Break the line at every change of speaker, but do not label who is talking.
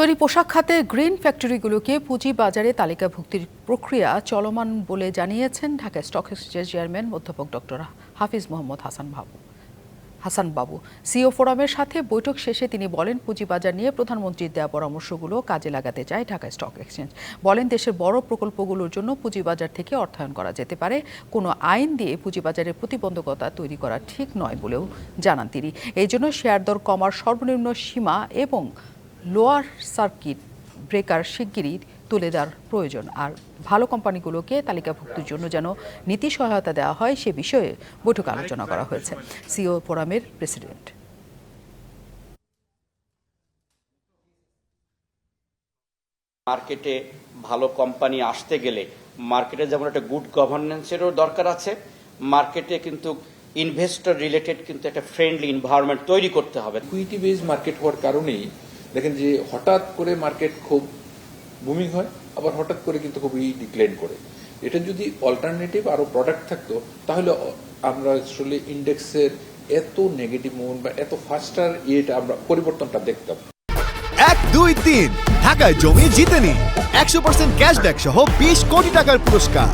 তৈরি পোশাক খাতে গ্রিন ফ্যাক্টরিগুলোকে পুঁজিবাজারে তালিকাভুক্তির প্রক্রিয়া চলমান বলে জানিয়েছেন ঢাকা স্টক এক্সচেঞ্জ চেয়ারম্যান অধ্যাপক ডক্টর হাফিজ মোহাম্মদ হাসান বাবু। সিও ফোরামের সাথে বৈঠক শেষে তিনি বলেন, পুঁজিবাজার নিয়ে প্রধানমন্ত্রীর দেওয়া পরামর্শগুলো কাজে লাগাতে চায় ঢাকা স্টক এক্সচেঞ্জ। বলেন, দেশের বড় প্রকল্পগুলোর জন্য পুঁজিবাজার থেকে অর্থায়ন করা যেতে পারে, কোনো আইন দিয়ে পুঁজিবাজারের প্রতিবন্ধকতা তৈরি করা ঠিক নয় বলেও জানান তিনি। এই জন্য শেয়ার দর কমার সর্বনিম্ন সীমা এবং লোয়ার সার্কিট ব্রেকার শিগগিরই তুলে দেওয়ার প্রয়োজন। আর ভালো কোম্পানিগুলোকে তালিকাভুক্তির জন্য যেন নীতি সহায়তা দেওয়া হয় সে বিষয়ে বৈঠকে আলোচনা করা হয়েছে। সিও ফোরামের প্রেসিডেন্ট
মার্কেটে ভালো কোম্পানি আসতে গেলে মার্কেটে যেমন একটা গুড গভর্নেন্সেরও দরকার আছে, মার্কেটে কিন্তু ইনভেস্টর রিলেটেড কিন্তু একটা ফ্রেন্ডলি এনভায়রনমেন্ট তৈরি করতে হবে।
ইকুইটি বেস মার্কেট হওয়ার কারণেই দেখেন যে হঠাৎ করে মার্কেট খুব বুমিং হয়, আবার হঠাৎ করে কিন্তু খুবই ডিক্লাইন করে। এটা যদি অল্টারনেটিভ আরো প্রোডাক্ট থাকতো তাহলে আমরা আসলে ইন্ডেক্সের এত নেগেটিভ মুভমেন্ট বা এত ফাস্টার আমরা পরিবর্তনটা দেখতাম।
1, 2, 3 ঢাকায় জমি জিতে নিন 100% ক্যাশব্যাক সহ 20 কোটি টাকার পুরস্কার।